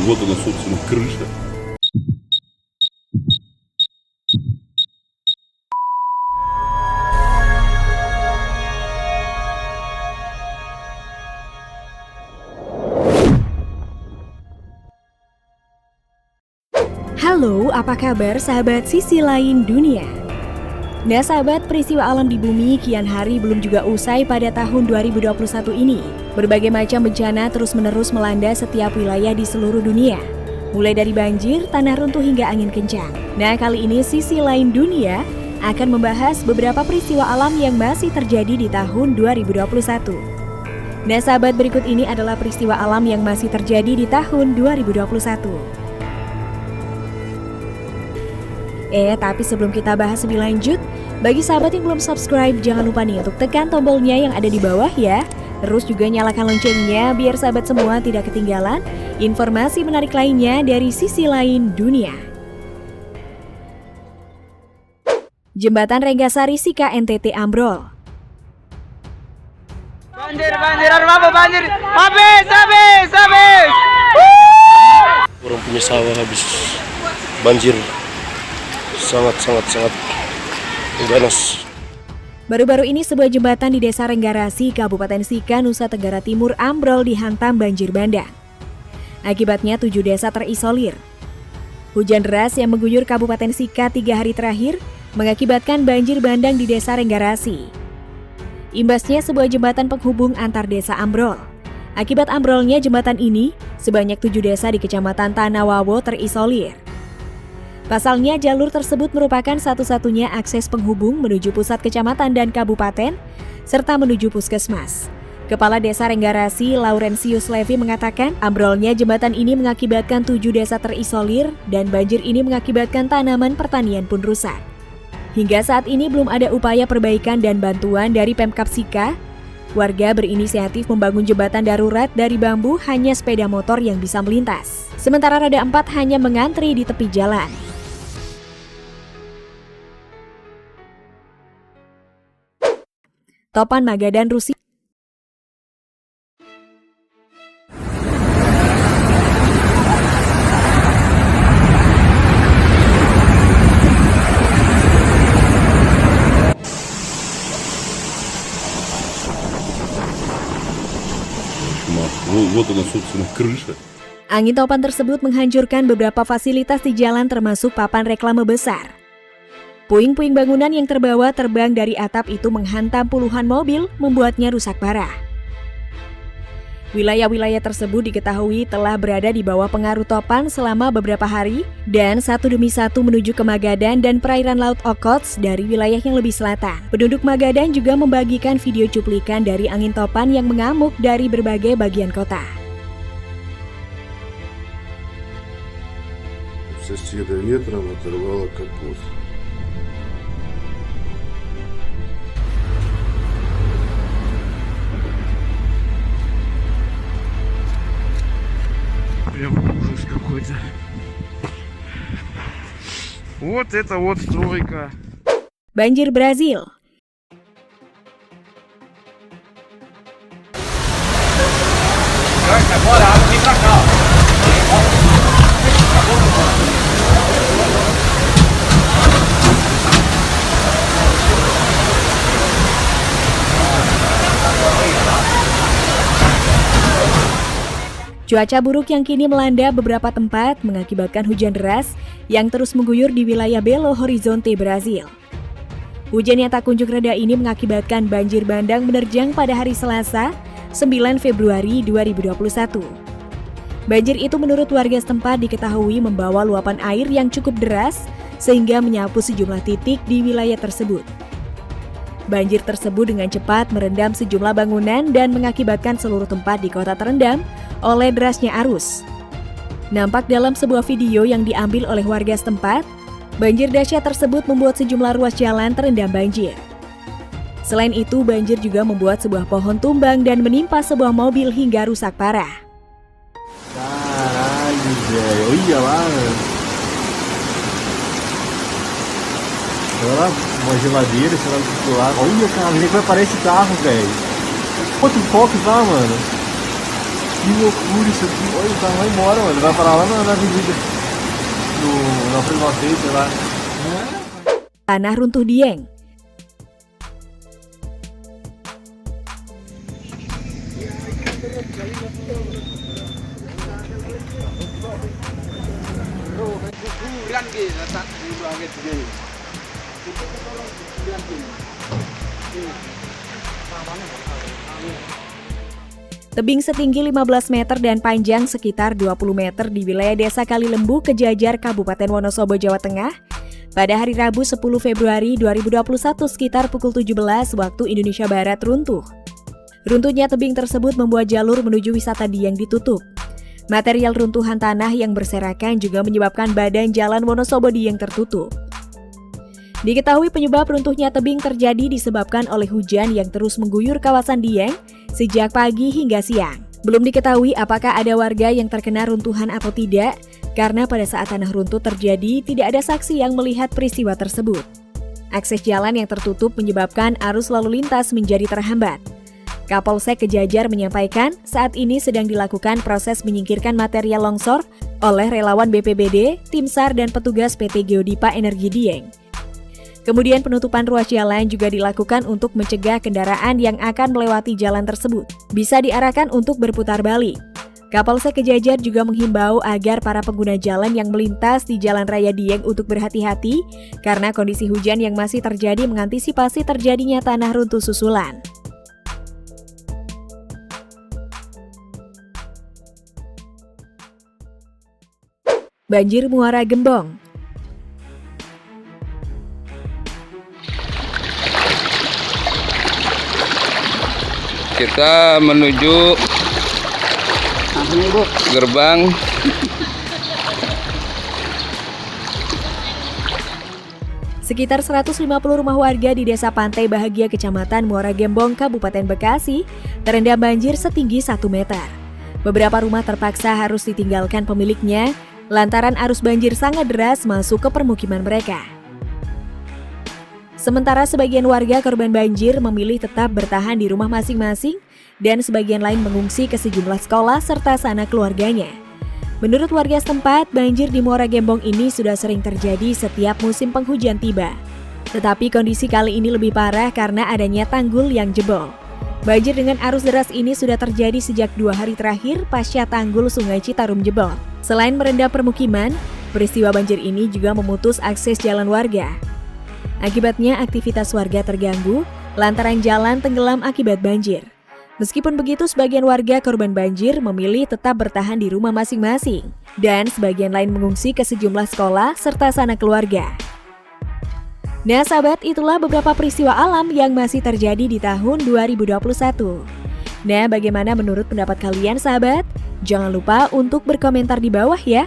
Вот она, собственно, крыша. Halo, apa kabar sahabat sisi lain dunia? Nah sahabat, peristiwa alam di bumi kian hari belum juga usai pada tahun 2021 ini. Berbagai macam bencana terus-menerus melanda setiap wilayah di seluruh dunia. Mulai dari banjir, tanah runtuh hingga angin kencang. Nah kali ini sisi lain dunia akan membahas beberapa peristiwa alam yang masih terjadi di tahun 2021. Nah sahabat, berikut ini adalah peristiwa alam yang masih terjadi di tahun 2021. Tapi sebelum kita bahas lebih lanjut, bagi sahabat yang belum subscribe, jangan lupa nih untuk tekan tombolnya yang ada di bawah ya. Terus juga nyalakan loncengnya biar sahabat semua tidak ketinggalan informasi menarik lainnya dari sisi lain dunia. Jembatan Renggasari Sika NTT ambrol. Banjir, apa banjir? Habis! Orang punya sawah habis banjir. Sangat ganas. Baru-baru ini sebuah jembatan di Desa Renggarasi, Kabupaten Sika, Nusa Tenggara Timur ambrol dihantam banjir bandang. Akibatnya 7 desa terisolir. Hujan deras yang mengguyur Kabupaten Sika 3 hari terakhir mengakibatkan banjir bandang di Desa Renggarasi. Imbasnya sebuah jembatan penghubung antar desa ambrol. Akibat ambrolnya jembatan ini, sebanyak 7 desa di Kecamatan Tanawawo terisolir. Pasalnya, jalur tersebut merupakan satu-satunya akses penghubung menuju pusat kecamatan dan kabupaten, serta menuju puskesmas. Kepala Desa Renggarasi, Laurentius Levi mengatakan, ambrolnya jembatan ini mengakibatkan 7 desa terisolir dan banjir ini mengakibatkan tanaman pertanian pun rusak. Hingga saat ini belum ada upaya perbaikan dan bantuan dari Pemkab Sika. Warga berinisiatif membangun jembatan darurat dari bambu, hanya sepeda motor yang bisa melintas. Sementara roda 4 hanya mengantri di tepi jalan. Topan Magadan, Rusia. Вот она, собственно, крыша. Angin topan tersebut menghancurkan beberapa fasilitas di jalan termasuk papan reklame besar. Puing-puing bangunan yang terbawa terbang dari atap itu menghantam puluhan mobil, membuatnya rusak parah. Wilayah-wilayah tersebut diketahui telah berada di bawah pengaruh topan selama beberapa hari dan satu demi satu menuju ke Magadan dan perairan Laut Okhotsk dari wilayah yang lebih selatan. Penduduk Magadan juga membagikan video cuplikan dari angin topan yang mengamuk dari berbagai bagian kota. Соседа ветром оторвало капусту. Прям ужас какой-то. Вот это вот стройка. Banjir Brazil. Cuaca buruk yang kini melanda beberapa tempat mengakibatkan hujan deras yang terus mengguyur di wilayah Belo Horizonte, Brazil. Hujan yang tak kunjung reda ini mengakibatkan banjir bandang menerjang pada hari Selasa, 9 Februari 2021. Banjir itu menurut warga setempat diketahui membawa luapan air yang cukup deras sehingga menyapu sejumlah titik di wilayah tersebut. Banjir tersebut dengan cepat merendam sejumlah bangunan dan mengakibatkan seluruh tempat di kota terendam oleh derasnya arus. Nampak dalam sebuah video yang diambil oleh warga setempat, banjir dahsyat tersebut membuat sejumlah ruas jalan terendam banjir. Selain itu, banjir juga membuat sebuah pohon tumbang dan menimpa sebuah mobil hingga rusak parah. Caralho, velho. Olha lá. Olha lá, uma geladeira, sei lá do lado. Olha, cara, onde é que vai parar esse carro, velho? Quanto foco tá, mano? Que loucura isso aqui. Olha o tamanho mora, mano. Vai parar lá na avenida. Na Primavera, sei lá. Tanah runtuh Dieng. Tebing setinggi 15 meter dan panjang sekitar 20 meter di wilayah Desa Kalilembu, Kejajar, Kabupaten Wonosobo, Jawa Tengah, pada hari Rabu 10 Februari 2021 sekitar pukul 17 waktu Indonesia Barat runtuh. Runtuhnya tebing tersebut membuat jalur menuju wisata Dieng ditutup. Material runtuhan tanah yang berserakan juga menyebabkan badan jalan Wonosobo Dieng tertutup. Diketahui penyebab runtuhnya tebing terjadi disebabkan oleh hujan yang terus mengguyur kawasan Dieng sejak pagi hingga siang. Belum diketahui apakah ada warga yang terkena runtuhan atau tidak, karena pada saat tanah runtuh terjadi tidak ada saksi yang melihat peristiwa tersebut. Akses jalan yang tertutup menyebabkan arus lalu lintas menjadi terhambat. Kapolsek Kejajar menyampaikan saat ini sedang dilakukan proses menyingkirkan material longsor oleh relawan BPBD, tim SAR dan petugas PT Geodipa Energi Dieng. Kemudian penutupan ruas jalan juga dilakukan untuk mencegah kendaraan yang akan melewati jalan tersebut bisa diarahkan untuk berputar balik. Kapolsek Kejajar juga menghimbau agar para pengguna jalan yang melintas di Jalan Raya Dieng untuk berhati-hati karena kondisi hujan yang masih terjadi mengantisipasi terjadinya tanah runtuh susulan. Banjir Muara Gembong. Kita menuju gerbang Sekitar 150 rumah warga di Desa Pantai Bahagia, Kecamatan Muara Gembong, Kabupaten Bekasi, terendam banjir setinggi 1 meter. Beberapa rumah terpaksa harus ditinggalkan pemiliknya lantaran arus banjir sangat deras masuk ke permukiman mereka. Sementara sebagian warga korban banjir memilih tetap bertahan di rumah masing-masing dan sebagian lain mengungsi ke sejumlah sekolah serta sanak keluarganya. Menurut warga setempat, banjir di Muara Gembong ini sudah sering terjadi setiap musim penghujan tiba. Tetapi kondisi kali ini lebih parah karena adanya tanggul yang jebol. Banjir dengan arus deras ini sudah terjadi sejak 2 hari terakhir pasca tanggul Sungai Citarum jebol. Selain merendam permukiman, peristiwa banjir ini juga memutus akses jalan warga. Akibatnya aktivitas warga terganggu lantaran jalan tenggelam akibat banjir. Meskipun begitu, sebagian warga korban banjir memilih tetap bertahan di rumah masing-masing dan sebagian lain mengungsi ke sejumlah sekolah serta sanak keluarga. Nah sahabat, itulah beberapa peristiwa alam yang masih terjadi di tahun 2021. Nah, bagaimana menurut pendapat kalian sahabat? Jangan lupa untuk berkomentar di bawah ya.